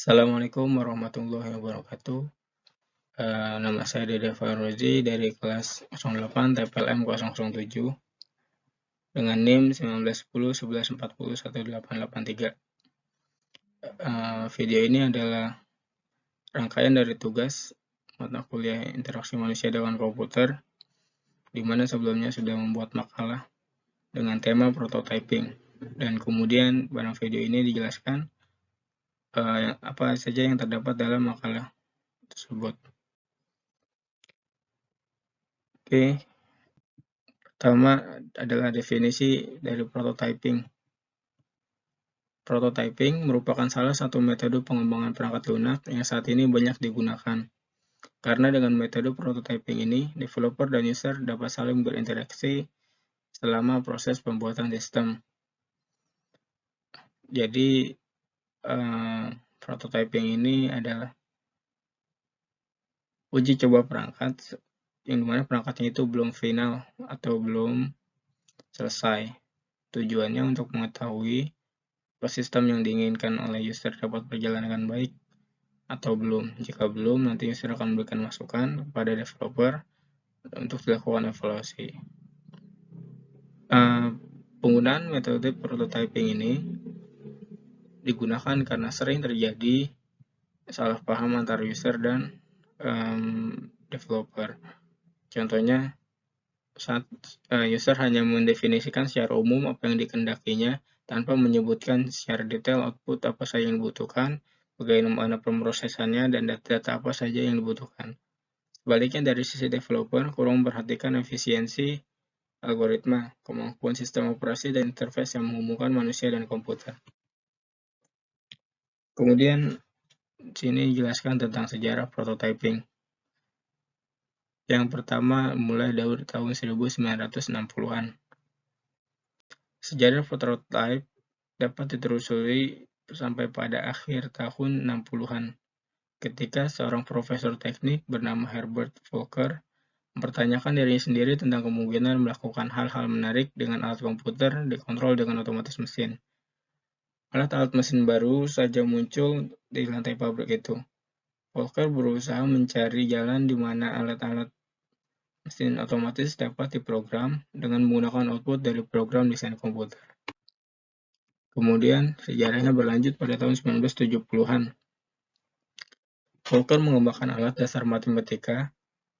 Assalamualaikum warahmatullahi wabarakatuh. Nama saya Dede Fauzi dari kelas 08 TPLM 007 dengan NIM 191011401883. Video ini adalah rangkaian dari tugas mata kuliah interaksi manusia dengan komputer, di mana sebelumnya sudah membuat makalah dengan tema prototyping, dan kemudian pada video ini dijelaskan apa saja yang terdapat dalam makalah tersebut. Oke, pertama adalah definisi dari prototyping. Prototyping merupakan salah satu metode pengembangan perangkat lunak yang saat ini banyak digunakan. Karena dengan metode prototyping ini, developer dan user dapat saling berinteraksi selama proses pembuatan sistem. Jadi, prototyping ini adalah uji coba perangkat, yang dimana perangkatnya itu belum final atau belum selesai. Tujuannya untuk mengetahui sistem yang diinginkan oleh user dapat berjalan dengan baik atau belum. Jika belum, nanti user akan memberikan masukan kepada developer untuk dilakukan evaluasi. Penggunaan metode prototyping ini digunakan karena sering terjadi salah paham antara user dan developer. Contohnya, saat user hanya mendefinisikan secara umum apa yang dikehendakinya tanpa menyebutkan secara detail output apa saja yang dibutuhkan, bagaimana pemrosesannya, dan data-data apa saja yang dibutuhkan. Sebaliknya, dari sisi developer, kurang memperhatikan efisiensi algoritma, kemampuan sistem operasi, dan interface yang menghubungkan manusia dan komputer. Kemudian, sini dijelaskan tentang sejarah prototyping. Yang pertama, mulai dari tahun 1960-an. Sejarah prototype dapat ditelusuri sampai pada akhir tahun 60-an, ketika seorang profesor teknik bernama Herbert Volcker mempertanyakan dirinya sendiri tentang kemungkinan melakukan hal-hal menarik dengan alat komputer dikontrol dengan otomatis mesin. Alat-alat mesin baru saja muncul di lantai pabrik itu. Volcker berusaha mencari jalan di mana alat-alat mesin otomatis dapat diprogram dengan menggunakan output dari program desain komputer. Kemudian, sejarahnya berlanjut pada tahun 1970-an. Volcker mengembangkan alat dasar matematika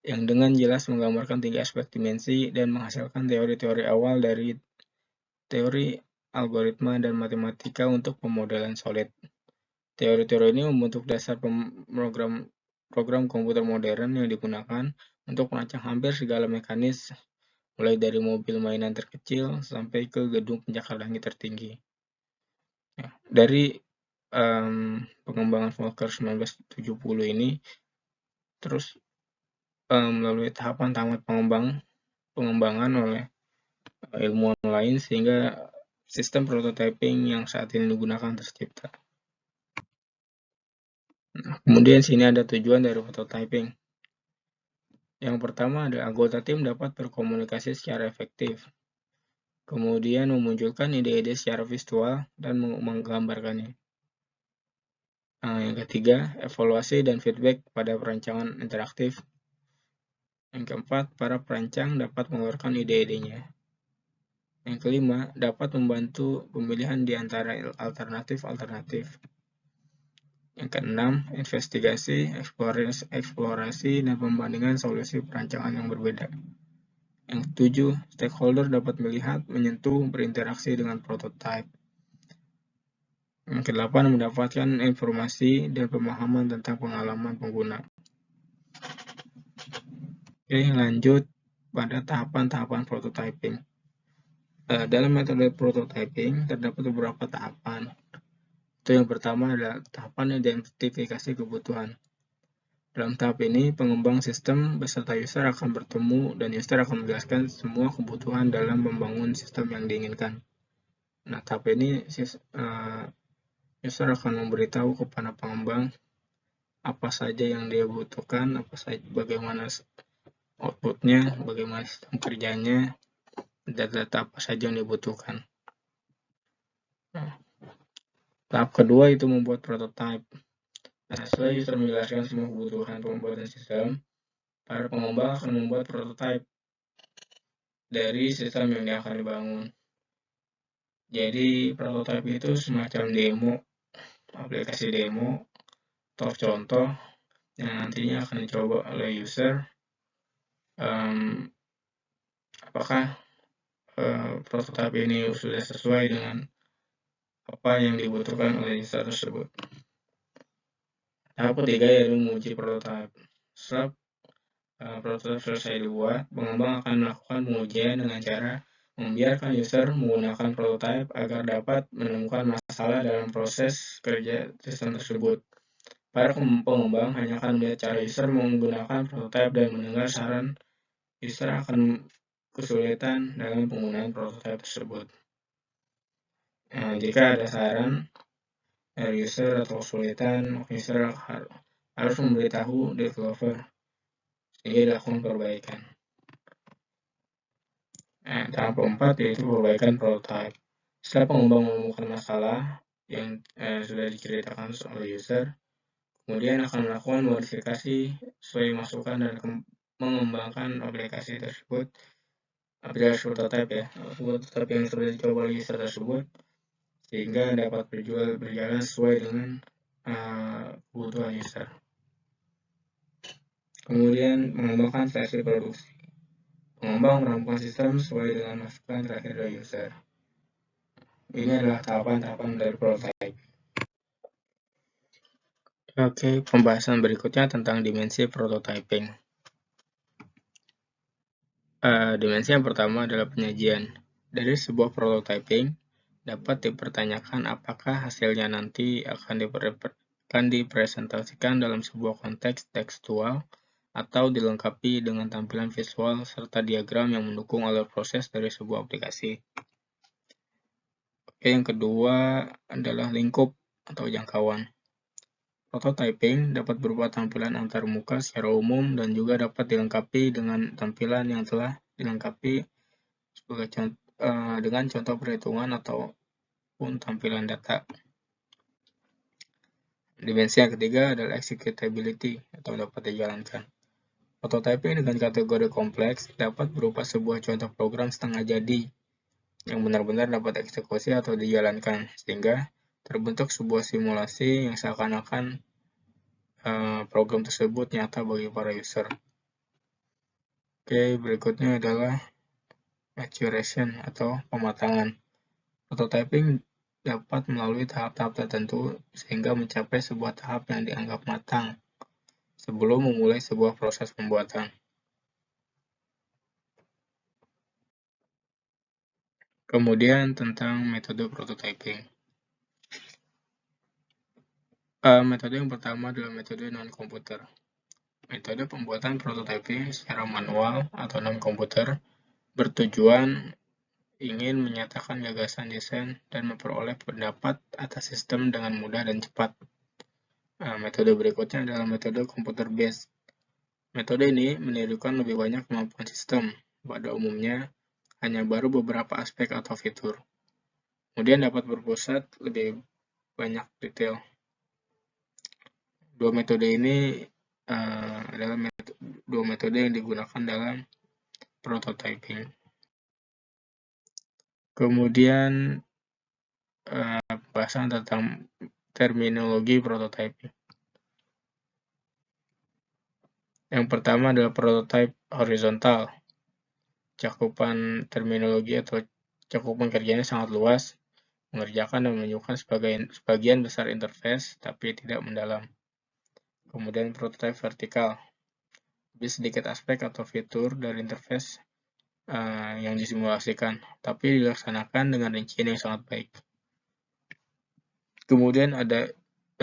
yang dengan jelas menggambarkan 3 aspek dimensi dan menghasilkan teori-teori awal dari teori algoritma dan matematika untuk pemodelan solid. Teori-teori ini membentuk dasar program komputer modern yang digunakan untuk merancang hampir segala mekanis, mulai dari mobil mainan terkecil sampai ke gedung pencakar langit tertinggi. Dari pengembangan Volcker 1970 ini, terus melalui tahapan-tahapan pengembangan oleh ilmuwan lain sehingga sistem prototyping yang saat ini digunakan tercipta. Kemudian sini ada tujuan dari prototyping. Yang pertama adalah anggota tim dapat berkomunikasi secara efektif. Kemudian memunculkan ide-ide secara visual dan menggambarkannya. Yang ketiga, evaluasi dan feedback pada perancangan interaktif. Yang keempat, para perancang dapat mengeluarkan ide-idenya. Yang kelima, dapat membantu pemilihan di antara alternatif-alternatif. Yang keenam, investigasi, eksplorasi, dan pembandingan solusi perancangan yang berbeda. Yang ketujuh, stakeholder dapat melihat, menyentuh, berinteraksi dengan prototype. Yang kedelapan, mendapatkan informasi dan pemahaman tentang pengalaman pengguna. Oke, lanjut pada tahapan-tahapan prototyping. Dalam metode prototyping terdapat beberapa tahapan. Itu yang pertama adalah tahapan identifikasi kebutuhan. Dalam tahap ini, pengembang sistem beserta user akan bertemu dan user akan menjelaskan semua kebutuhan dalam membangun sistem yang diinginkan. Nah, tahap ini user akan memberitahu kepada pengembang apa saja yang dia butuhkan, bagaimana outputnya, bagaimana sistem kerjanya, data apa saja yang dibutuhkan. Tahap kedua itu membuat prototype. Nah, setelah user menjelaskan semua kebutuhan pembuatan sistem, para pengembang akan membuat prototipe dari sistem yang akan dibangun. Jadi, prototipe itu semacam demo, aplikasi demo, atau contoh yang nantinya akan dicoba oleh user. Apakah prototipe ini sudah sesuai dengan apa yang dibutuhkan oleh user tersebut. Tahap ketiga yaitu menguji prototipe. Setelah prototipe selesai dibuat, pengembang akan melakukan pengujian dengan cara membiarkan user menggunakan prototipe agar dapat menemukan masalah dalam proses kerja sistem tersebut. Para pengembang hanya akan melihat cara user menggunakan prototipe dan mendengar saran user akan kesulitan dalam penggunaan prototipe tersebut. Nah, jika ada saran dari user atau kesulitan, user harus memberitahu developer sehingga dilakukan perbaikan. Nah, tahap keempat yaitu perbaikan prototipe. Setelah pengembang menemukan masalah yang sudah diceritakan oleh user, kemudian akan melakukan modifikasi sesuai masukan dan mengembangkan aplikasi tersebut, aplikasi prototipe ya, prototipe yang sudah dicoba oleh user tersebut, sehingga dapat berjalan sesuai dengan kebutuhan user. Kemudian mengembangkan versi produksi. Pengembang merampungkan sistem sesuai dengan masukan terakhir dari user. Ini adalah tahapan-tahapan dari prototype. Oke, pembahasan berikutnya tentang dimensi prototyping. Dimensi yang pertama adalah penyajian. Dari sebuah prototyping, dapat dipertanyakan apakah hasilnya nanti akan dipresentasikan dalam sebuah konteks tekstual atau dilengkapi dengan tampilan visual serta diagram yang mendukung alur proses dari sebuah aplikasi. Oke, yang kedua adalah lingkup atau jangkauan. Prototyping dapat berupa tampilan antarmuka secara umum dan juga dapat dilengkapi dengan tampilan yang telah dilengkapi dengan contoh perhitungan ataupun tampilan data. Dimensi yang ketiga adalah executability atau dapat dijalankan. Prototyping dengan kategori kompleks dapat berupa sebuah contoh program setengah jadi yang benar-benar dapat eksekusi atau dijalankan, sehingga terbentuk sebuah simulasi yang seakan-akan program tersebut nyata bagi para user. Oke, berikutnya adalah maturation atau pematangan. Prototyping dapat melalui tahap-tahap tertentu sehingga mencapai sebuah tahap yang dianggap matang sebelum memulai sebuah proses pembuatan. Kemudian tentang metode prototyping. Metode yang pertama adalah metode non-komputer. Metode pembuatan prototyping secara manual atau non-komputer bertujuan ingin menyatakan gagasan desain dan memperoleh pendapat atas sistem dengan mudah dan cepat. Metode berikutnya adalah metode computer-based. Metode ini menirukan lebih banyak kemampuan sistem, pada umumnya hanya baru beberapa aspek atau fitur. Kemudian dapat berpusat lebih banyak detail. Dua metode ini adalah dua metode yang digunakan dalam prototyping. Kemudian pembahasan tentang terminologi prototyping. Yang pertama adalah prototype horizontal. Cakupan terminologi atau cakupan kerjanya sangat luas, mengerjakan dan menunjukkan sebagian besar interface, tapi tidak mendalam. Kemudian prototype vertikal, lebih sedikit aspek atau fitur dari interface yang disimulasikan, tapi dilaksanakan dengan rincian yang sangat baik. Kemudian ada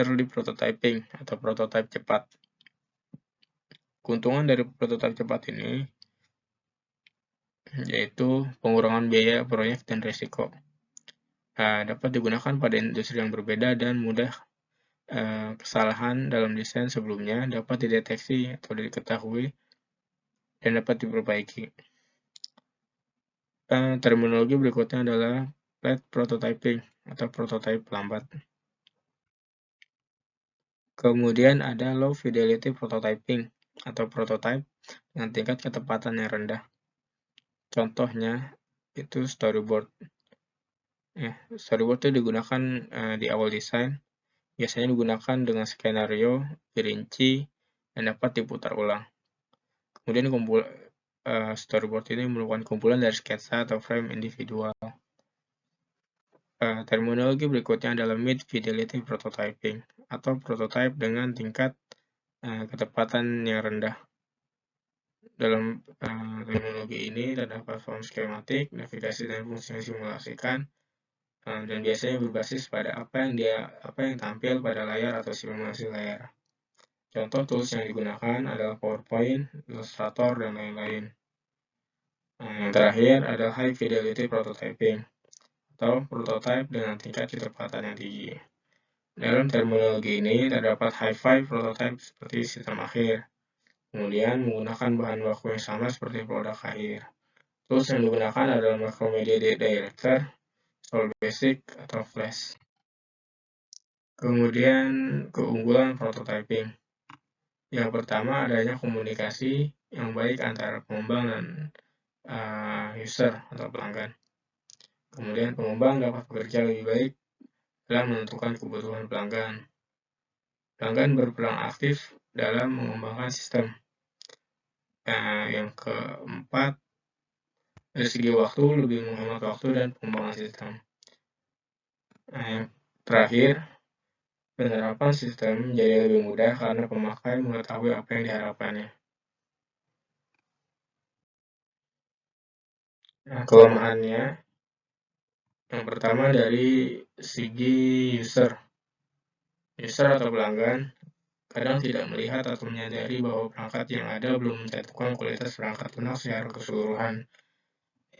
early prototyping atau prototype cepat. Keuntungan dari prototipe cepat ini yaitu pengurangan biaya proyek dan risiko. Dapat digunakan pada industri yang berbeda dan mudah kesalahan dalam desain sebelumnya dapat dideteksi atau diketahui dan dapat diperbaiki. Terminologi berikutnya adalah late prototyping atau prototype lambat. Kemudian ada low fidelity prototyping atau prototype dengan tingkat ketepatan yang rendah. Contohnya itu storyboard. Ya, storyboard itu digunakan di awal desain. Biasanya digunakan dengan skenario, dirinci, dan dapat diputar ulang. Kemudian storyboard ini merupakan kumpulan dari sketsa atau frame individual. Terminologi berikutnya adalah mid fidelity prototyping atau prototype dengan tingkat ketepatan yang rendah. Dalam terminologi ini terdapat form skematik, navigasi dan fungsi yang disimulasikan, dan biasanya berbasis pada apa yang tampil pada layar atau simulasi layar. Contoh tools yang digunakan adalah PowerPoint, Illustrator, dan lain-lain. Yang terakhir adalah high fidelity prototyping atau prototype dengan tingkat ketepatan yang tinggi. Dalam terminologi ini terdapat high-fi prototype seperti sistem akhir, kemudian menggunakan bahan baku yang sama seperti produk akhir. Tools yang digunakan adalah Macromedia Director, Visual Basic, atau Flash. Kemudian keunggulan prototyping. Yang pertama adanya komunikasi yang baik antara pengembang dan user atau pelanggan. Kemudian pengembang dapat bekerja lebih baik dalam menentukan kebutuhan pelanggan. Pelanggan berperan aktif dalam mengembangkan sistem. Yang keempat, dari segi waktu lebih menghemat waktu dan pengembangan sistem. Yang terakhir, penerapan sistem menjadi lebih mudah karena pemakai mengetahui apa yang diharapkannya. Nah, kelemahannya, yang pertama dari segi user atau pelanggan kadang tidak melihat atau menyadari bahwa perangkat yang ada belum menentukan kualitas perangkat lunak secara keseluruhan.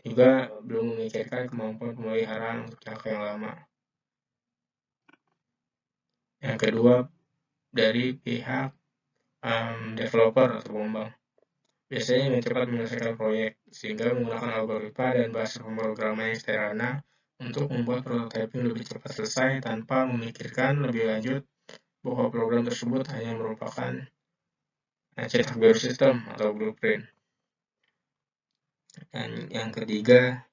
Juga belum memikirkan kemampuan pemeliharaan untuk jangka yang lama. Yang kedua, dari pihak developer atau pengembang. Biasanya ingin cepat menyelesaikan proyek, sehingga menggunakan algoritma dan bahasa pemrograman yang sederhana untuk membuat prototyping lebih cepat selesai tanpa memikirkan lebih lanjut bahwa program tersebut hanya merupakan cetak biru sistem atau blueprint. Dan yang ketiga,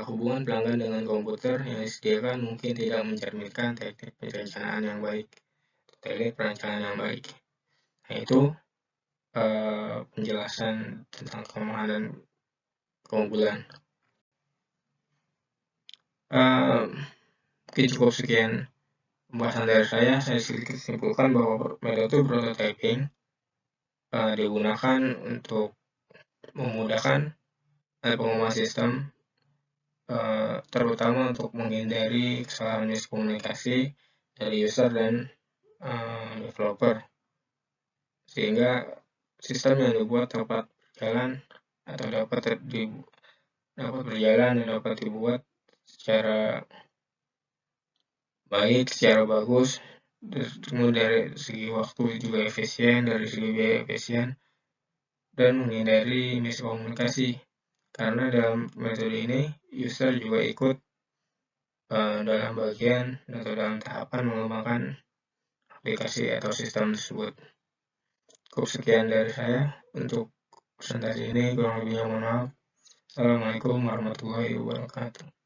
hubungan pelanggan dengan komputer yang disediakan mungkin tidak mencerminkan teknik perencanaan yang baik. Nah, itu penjelasan tentang kelemahan dan keunggulan. Mungkin cukup sekian pembahasan dari saya sedikit simpulkan bahwa metode prototyping digunakan untuk memudahkan pengembangan sistem, terutama untuk menghindari kesalahan miskomunikasi dari user dan developer, sehingga sistem yang dibuat dapat berjalan atau dapat berjalan dan dapat dibuat secara baik, secara bagus, kemudian dari segi waktu juga efisien, dari segi biaya efisien, dan menghindari miskomunikasi. Karena dalam metode ini, user juga ikut dalam bagian atau dalam tahapan mengembangkan aplikasi atau sistem tersebut. Cukup sekian dari saya untuk presentasi ini, kurang lebihnya mohon maaf. Assalamualaikum warahmatullahi wabarakatuh.